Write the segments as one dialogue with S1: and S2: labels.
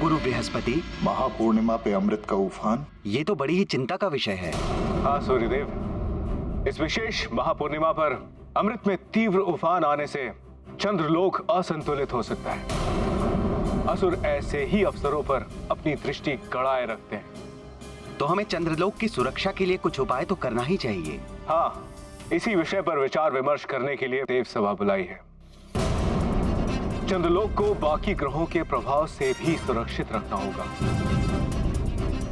S1: गुरु बृहस्पति,
S2: महापूर्णिमा पे अमृत का उफान,
S1: ये तो बड़ी ही चिंता का विषय है।
S3: हाँ सूर्यदेव, इस विशेष महापूर्णिमा पर अमृत में तीव्र उफान आने से चंद्रलोक असंतुलित हो सकता है। असुर ऐसे ही अवसरों पर अपनी दृष्टि गड़ाए रखते हैं।
S1: तो हमें चंद्रलोक की सुरक्षा के लिए कुछ उपाय तो करना ही चाहिए।
S3: हाँ, इसी विषय पर विचार विमर्श करने के लिए देव सभा बुलाई है। चंद्रलोक को बाकी ग्रहों के प्रभाव से भी सुरक्षित रखना होगा,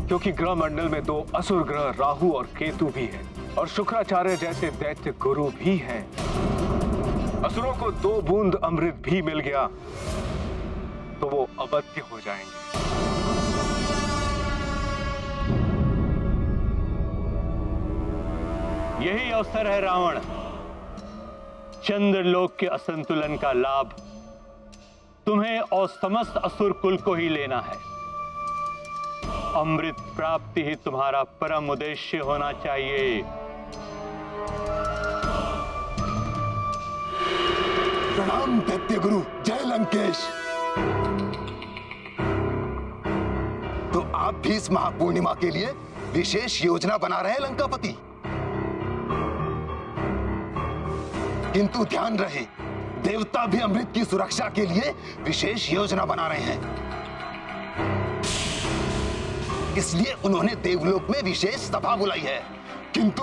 S3: क्योंकि ग्रह मंडल में 2 असुर ग्रह राहु और केतु भी है, और शुक्राचार्य जैसे दैत्य गुरु भी हैं। असुरों को 2 बूंद अमृत भी मिल गया तो वो अवध्य हो जाएंगे।
S4: यही अवसर है रावण, चंद्रलोक के असंतुलन का लाभ तुम्हें और समस्त असुर कुल को ही लेना है। अमृत प्राप्ति ही तुम्हारा परम उद्देश्य होना चाहिए।
S2: प्रणाम दैत्य गुरु, जय लंकेश। तो आप भी इस महापूर्णिमा के लिए विशेष योजना बना रहे हैं लंकापति। किंतु ध्यान रहे, देवता भी अमृत की सुरक्षा के लिए विशेष योजना बना रहे हैं। इसलिए उन्होंने देवलोक में विशेष सभा बुलाई है। किंतु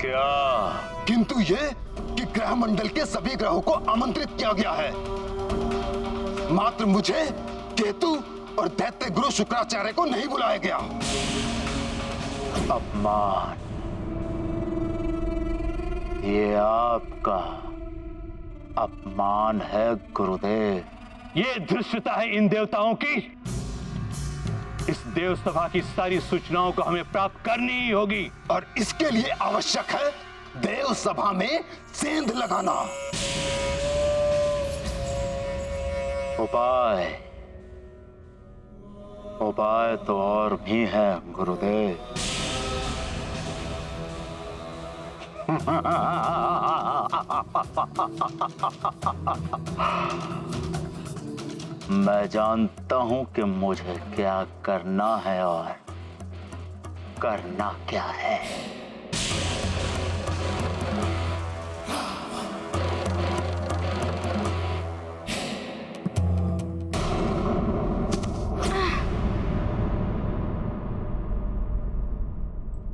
S4: क्या?
S2: किंतु ये कि ग्रह मंडल के सभी ग्रहों को आमंत्रित किया गया है, मात्र मुझे, केतु और दैत्य गुरु शुक्राचार्य को नहीं बुलाया गया।
S4: अपमान, ये आपका अपमान है गुरुदेव। ये धृष्टता है इन देवताओं की। इस देव सभा की सारी सूचनाओं को हमें प्राप्त करनी ही होगी,
S2: और इसके लिए आवश्यक है देव सभा में सेंध लगाना।
S4: उपाय तो और भी है गुरुदेव। मैं जानता हूं कि मुझे क्या करना है और करना क्या है।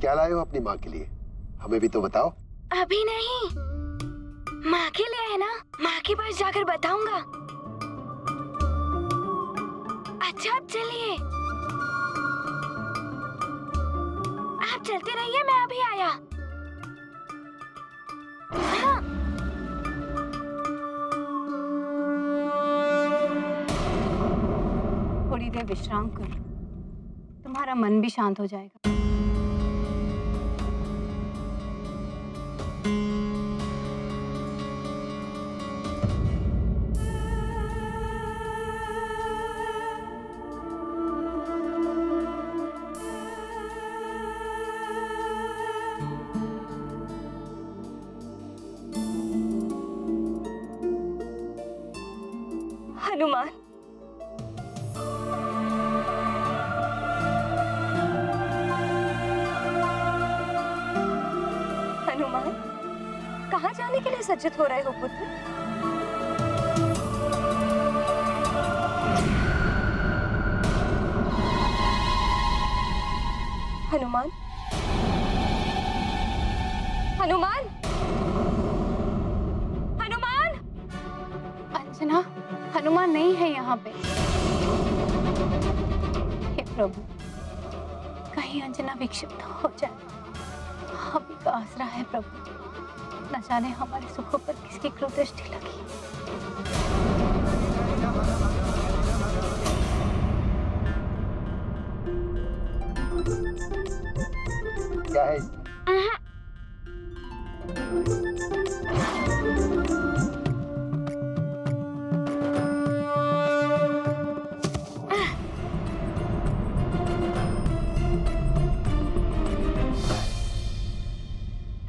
S2: क्या लाए हो अपनी माँ के लिए? हमें भी तो बताओ।
S5: अभी नहीं, माँ के लिए है ना, माँ के पास जाकर बताऊंगा। अच्छा आप चलिए, आप चलते रहिए, मैं अभी आया। हाँ।
S6: थोड़ी देर विश्राम करो, तुम्हारा मन भी शांत हो जाएगा।
S5: हनुमान, हनुमान, कहाँ जाने के लिए सज्जित हो रहे हो पुत्र? हनुमान, हनुमान, हनुमान!
S6: अंजना, हनुमान नहीं है यहाँ पे। हे प्रभु, कहीं अंजना विक्षिप्त हो जाए। हम ही का आसरा है प्रभु, न जाने हमारे सुखों पर किसकी क्रोध दृष्टि लगी।
S2: क्या है?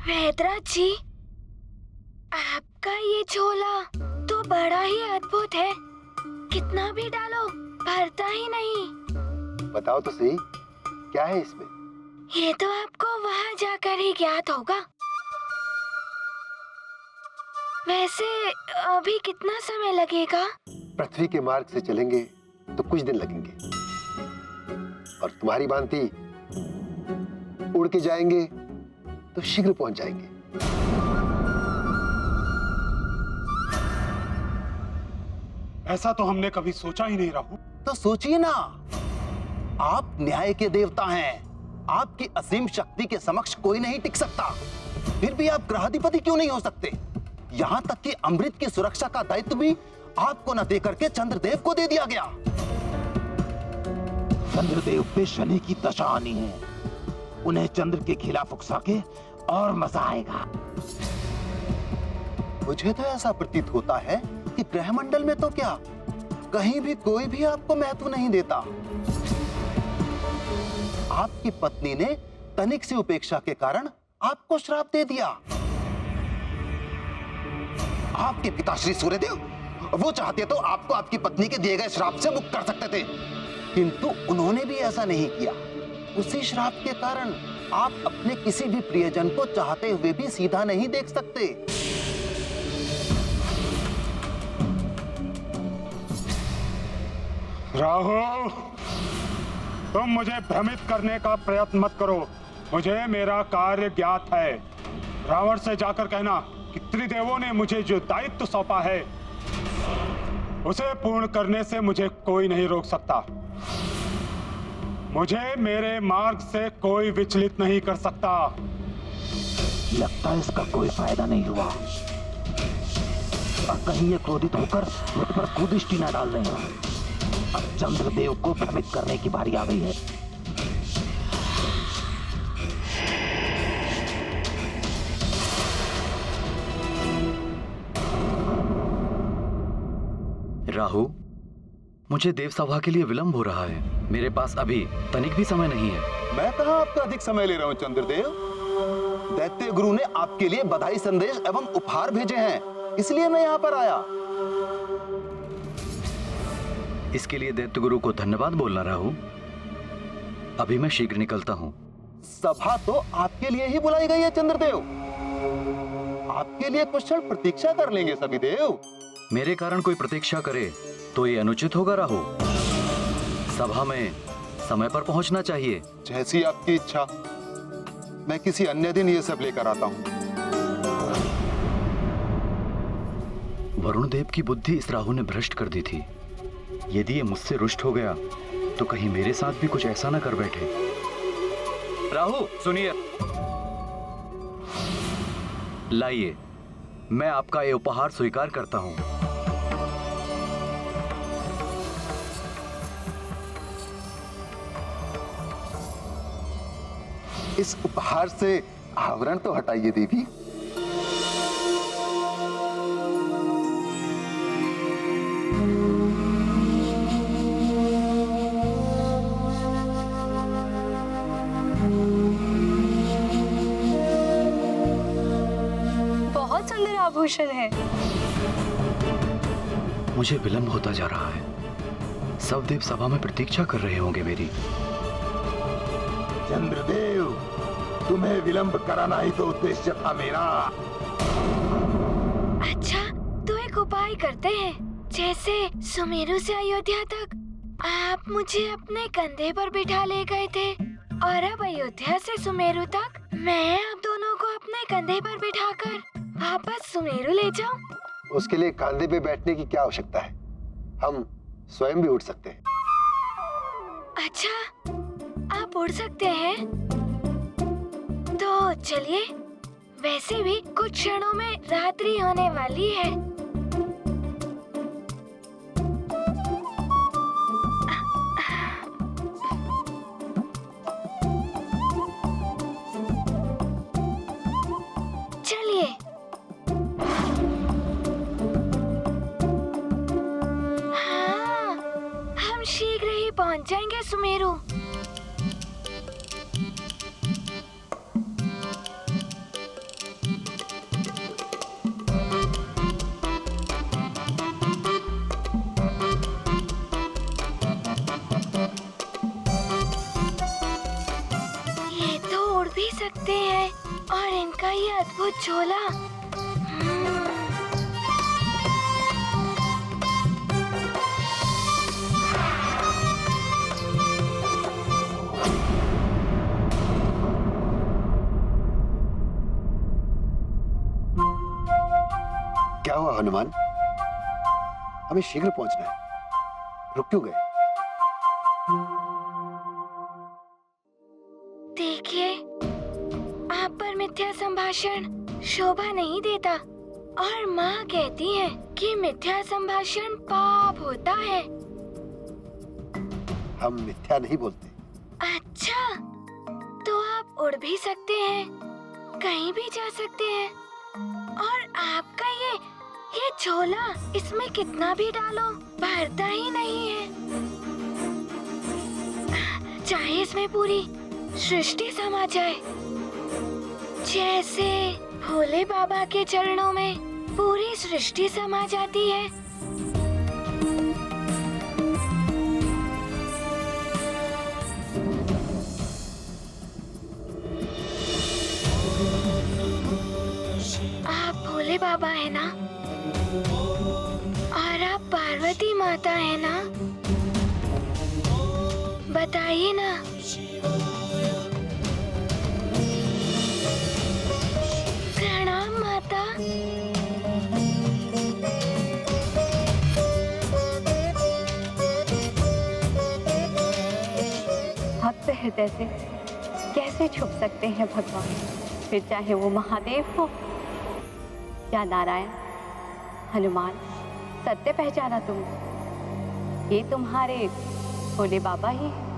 S5: वेदराज जी, आपका ये झोला तो बड़ा ही अद्भुत है। कितना भी डालो भरता ही नहीं।
S2: बताओ तो सही, क्या है इसमें?
S5: ये तो आपको वहाँ जाकर ही ज्ञात होगा। वैसे अभी कितना समय लगेगा?
S2: पृथ्वी के मार्ग से चलेंगे तो कुछ दिन लगेंगे, और तुम्हारी भांति उड़ के जाएंगे तो शीघ्र पहुंच जाएंगे।
S7: ऐसा तो हमने कभी सोचा ही नहीं राहु।
S8: तो सोचिए ना, आप न्याय के देवता हैं, आपकी असीम शक्ति के समक्ष कोई नहीं टिक सकता। फिर भी आप ग्रहाधिपति क्यों नहीं हो सकते? यहाँ तक कि अमृत की सुरक्षा का दायित्व भी आपको न देकर के चंद्रदेव को दे दिया गया। चंद्रदेव पे शनि की दशा आनी है, उन्हें चंद्र के खिलाफ उकसा के और मजा आएगा। मुझे तो ऐसा प्रतीत होता है कि ग्रहमंडल में तो क्या, कहीं भी कोई भी आपको महत्व नहीं देता। आपकी पत्नी ने तनिक से उपेक्षा के कारण आपको श्राप दे दिया। आपके पिता श्री सूर्यदेव, वो चाहते तो आपको आपकी पत्नी के दिए गए श्राप से मुक्त कर सकते थे, किंतु उन्होंने भी ऐसा नहीं किया। उसी श्राप के कारण आप अपने किसी भी प्रियजन को चाहते हुए भी सीधा नहीं देख सकते।
S7: राहु, तुम मुझे भ्रमित करने का प्रयत्न मत करो। मुझे मेरा कार्य ज्ञात है। रावण से जाकर कहना कि त्रिदेवों ने मुझे जो दायित्व सौंपा है उसे पूर्ण करने से मुझे कोई नहीं रोक सकता। मुझे मेरे मार्ग से कोई विचलित नहीं कर सकता।
S8: लगता है इसका कोई फायदा नहीं हुआ, और कहीं ये क्रोधित होकर मुझ पर कुदृष्टि न डाल दें। अब चंद्रदेव को भ्रमित करने की बारी आ गई है।
S1: राहु, मुझे देव सभा के लिए विलंब हो रहा है। मेरे पास अभी तनिक भी समय नहीं है।
S8: मैं कहाँ आपका अधिक समय ले रहा हूँ चंद्रदेव। दैत्य गुरु ने आपके लिए बधाई संदेश एवं उपहार भेजे हैं, इसलिए मैं यहाँ पर आया।
S1: इसके लिए दैत्य गुरु को धन्यवाद बोलना राहु। अभी मैं शीघ्र निकलता हूँ।
S8: सभा तो आपके लिए ही बुलाई गई है चंद्रदेव। आपके लिए कुछ क्षण प्रतीक्षा कर लेंगे सभी देव।
S1: मेरे कारण कोई प्रतीक्षा करे तो ये अनुचित होगा राहु। सभा में समय पर पहुंचना चाहिए।
S2: जैसी आपकी इच्छा, मैं किसी अन्य दिन ये सब लेकर आता हूँ।
S1: वरुण देव की बुद्धि इस राहु ने भ्रष्ट कर दी थी। यदि ये मुझसे रुष्ट हो गया तो कहीं मेरे साथ भी कुछ ऐसा ना कर बैठे। राहु सुनिए, लाइए, मैं आपका ये उपहार स्वीकार करता हूं।
S2: इस उपहार से आवरण तो हटाइए देवी।
S6: बहुत सुंदर आभूषण है।
S1: मुझे विलंब होता जा रहा है। सब देव सभा में प्रतीक्षा कर रहे होंगे मेरी।
S8: चंद्रदेव, तुम्हें विलंब कराना ही तो उद्देश्य था मेरा।
S5: अच्छा, तो एक उपाय करते हैं। जैसे सुमेरु से अयोध्या तक आप मुझे अपने कंधे पर बिठा ले गए थे, और अब अयोध्या से सुमेरु तक मैं आप दोनों को अपने कंधे पर बिठाकर वापस सुमेरु ले जाऊं।
S2: उसके लिए कंधे पे बैठने की क्या आवश्यकता है? हम स्वयं भी उठ सकते हैं।
S5: अच्छा, आप उड़ सकते हैं? तो चलिए, वैसे भी कुछ क्षणों में रात्रि होने वाली है। चलिए। हाँ, हम शीघ्र ही पहुंच जाएंगे सुमेरु। भी सकते हैं और इनका ये अद्भुत झोला।
S2: क्या हुआ हनुमान? हमें शीघ्र पहुंचना है, रुक क्यों गए?
S5: देखिए, आप पर मिथ्या संभाषण शोभा नहीं देता और माँ कहती है कि मिथ्या संभाषण पाप होता है।
S2: हम मिथ्या नहीं बोलते।
S5: अच्छा, तो आप उड़ भी सकते हैं, कहीं भी जा सकते हैं, और आपका ये झोला, इसमें कितना भी डालो भरता ही नहीं है। चाहे इसमें पूरी सृष्टि समा जाए, जैसे भोले बाबा के चरणों में पूरी सृष्टि समा जाती है। आप भोले बाबा है ना, और आप पार्वती माता है ना, बताइए ना। प्रणाम माता।
S6: भक्त हृदय से कैसे छुप सकते हैं भगवान, फिर चाहे वो महादेव हो या नारायण। हनुमान, सत्य पहचाना तुमने, ये तुम्हारे भोले बाबा ही हैं।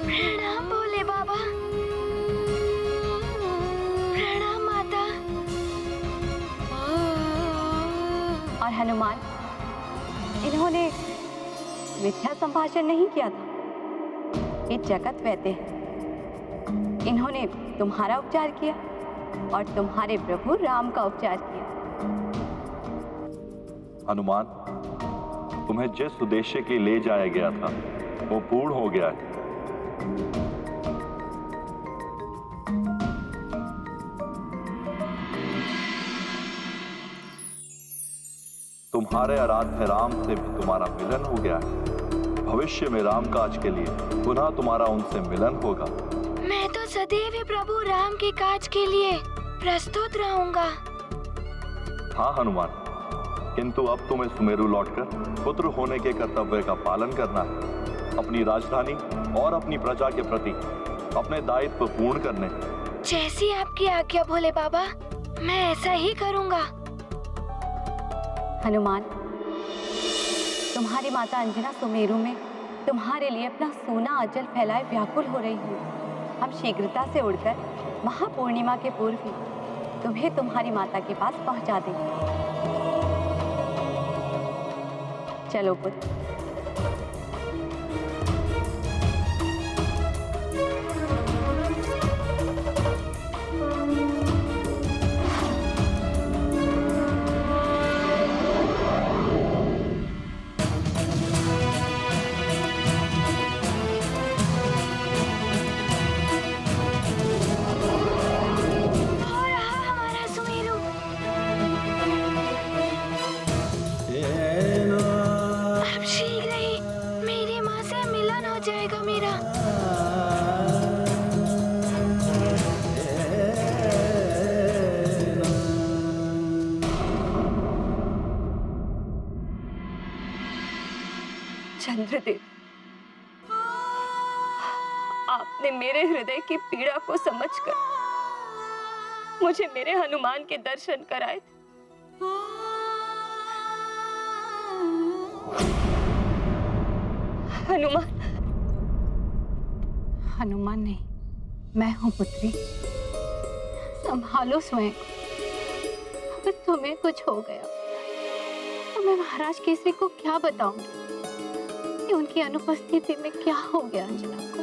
S5: प्रणाम भोले बाबा। प्रणाम माता।
S6: और हनुमान, इन्होंने मिथ्या संभाषण नहीं किया था, ये जगत वैद्य हैं। इन्होंने तुम्हारा उपचार किया और तुम्हारे प्रभु राम का उपचार किया।
S4: हनुमान, तुम्हें जिस उद्देश्य के ले जाया गया था वो पूर्ण हो गया है। तुम्हारे आराध्य राम से भी तुम्हारा मिलन हो गया है। भविष्य में रामकाज के लिए पुनः तुम्हारा उनसे मिलन होगा।
S5: मैं तो सदैव ही प्रभु राम के काज के लिए प्रस्तुत रहूंगा।
S4: हाँ हनुमान, किंतु अब तुम्हें सुमेरु लौटकर पुत्र होने के कर्तव्य का पालन करना है। अपनी राजधानी और अपनी प्रजा के प्रति अपने दायित्व पूर्ण करने।
S5: जैसी आपकी आज्ञा भोले बाबा, मैं ऐसा ही करूंगा।
S6: हनुमान, तुम्हारी माता अंजना सुमेरु में तुम्हारे लिए अपना सोना अचल फैलाए व्याकुल हो रही हूँ। हम शीघ्रता से उड़कर महापूर्णिमा के पूर्व ही तुम्हें तुम्हारी माता के पास पहुंचा देंगे। चलो पुत्र। चंद्रदेव, आपने मेरे हृदय की पीड़ा को समझकर मुझे मेरे हनुमान के दर्शन कराए। हनुमान, हनुमान नहीं, मैं हूं पुत्री। संभालो स्वयं। अगर तुम्हें कुछ हो गया तो मैं महाराज केसरी को क्या बताऊंगी कि उनकी अनुपस्थिति में क्या हो गया अंजना को।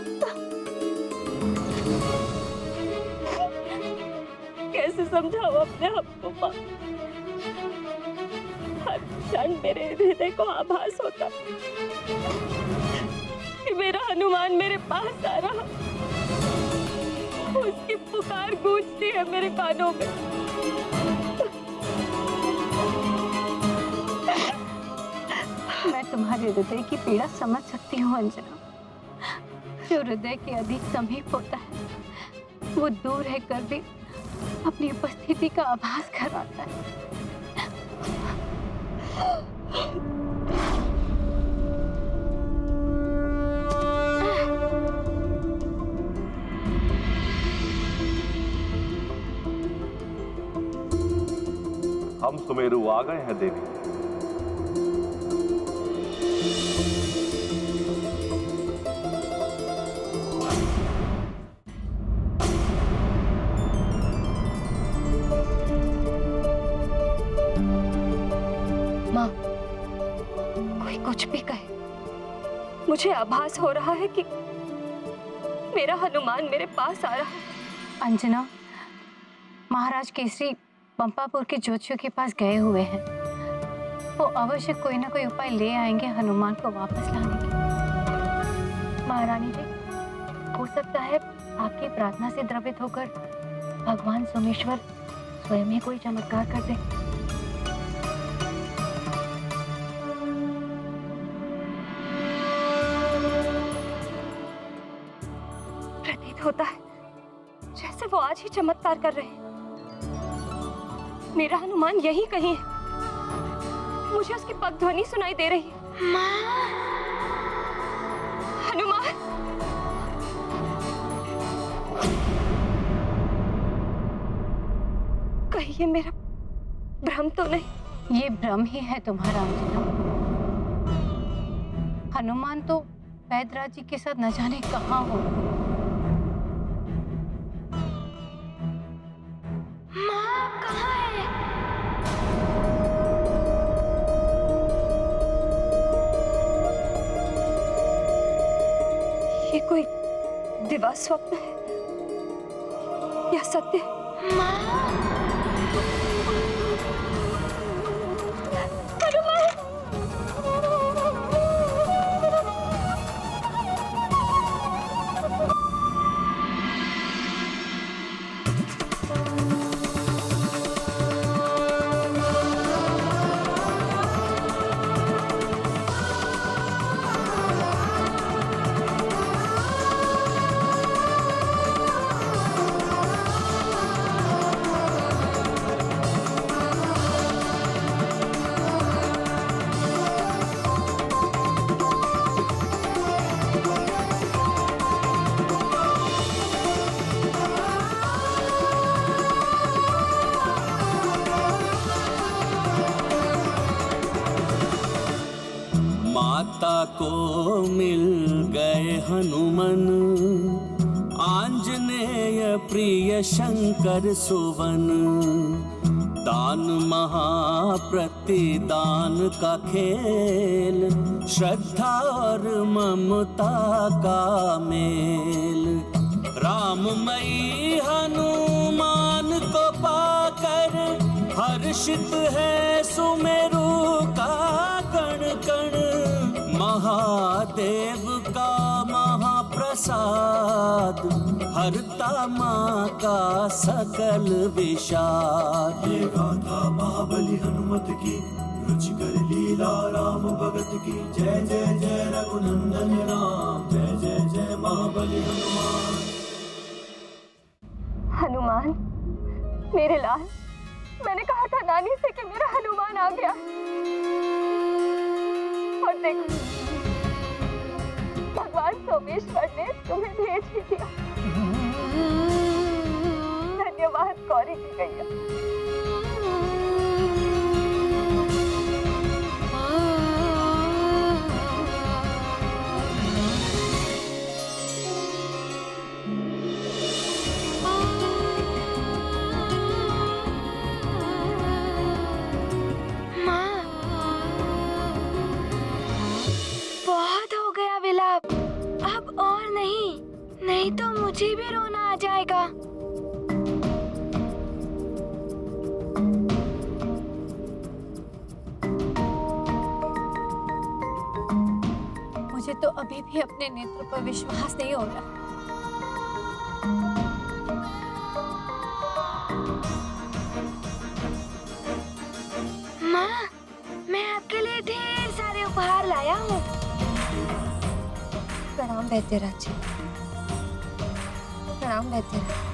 S6: कैसे कैसे समझाऊं अपने आप को माँ? हर क्षण मेरे हृदय को आभास होता कि मेरा हनुमान मेरे पास आ रहा, उसकी पुकार गूंजती है मेरे कानों में। मैं तुम्हारे हृदय की पीड़ा समझ सकती हूँ अंजना। जो हृदय के अधिक समीप होता है वो दूर रहकर भी अपनी उपस्थिति का आभास कराता है।
S4: हम सुमेरु आ गए हैं देवी।
S6: माँ, कोई कुछ भी कहे, मुझे आभास हो रहा है कि मेरा हनुमान मेरे पास आ रहा है। अंजना, महाराज केसरी पंपापुर के ज्योतिषियों के पास गए हुए हैं। वो अवश्य कोई ना कोई उपाय ले आएंगे हनुमान को वापस लाने के। महारानी जी, हो सकता है आपकी प्रार्थना से द्रवित होकर भगवान सोमेश्वर स्वयं ही कोई चमत्कार कर दे। प्रतीत होता है जैसे वो आज ही चमत्कार कर रहे हैं। मेरा हनुमान यहीं कहीं है। मुझे उसकी पगध्वनि सुनाई दे रही है। हनुमान! कहीं ये मेरा भ्रम तो नहीं? ये भ्रम ही है तुम्हारा अंजना। हनुमान तो वैद्यराज जी के साथ न जाने कहाँ हो। ये कोई दिवा स्वप्न है या सत्य?
S9: माता को मिल गए हनुमन, आंजनेय प्रिय शंकर सुवन। दान महाप्रतिदान का खेल, श्रद्धा और ममता का मेल। राममयी हनुमान को पाकर हर्षित है सुमेरु का कण कण। महादेव का महाप्रसाद, हरता माँ का सकल विषाद।
S10: ये गाथा महाबली हनुमत की, रुचिकर लीला राम भगत की। जय जय जय रघुनंदन राम, जय जय जय महाबली हनुमान।
S6: हनुमान, मेरे लाल, मैंने कहा था नानी से कि मेरा हनुमान आ गया, और देखो भगवान सोमेश्वर ने तुम्हें भेज ही दिया। धन्यवाद गौरी की गैया।
S5: अब और नहीं, नहीं तो मुझे भी रोना आ जाएगा।
S6: मुझे तो अभी भी अपने नेत्र पर विश्वास नहीं हो रहा।
S5: माँ, मैं आपके लिए ढेर सारे उपहार लाया हूँ।
S6: प्रणाम वैद्यराज जी। प्रणाम वैद्यराज।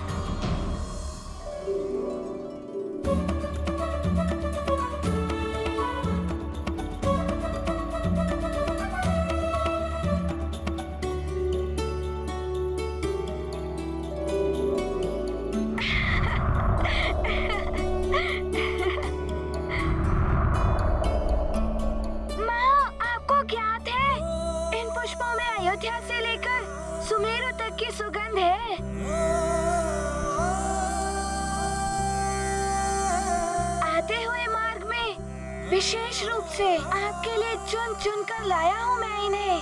S5: अयोध्या से लेकर सुमेरु तक की सुगंध है। आते हुए मार्ग में विशेष रूप से आपके लिए चुन चुन कर लाया हूँ मैं इन्हें।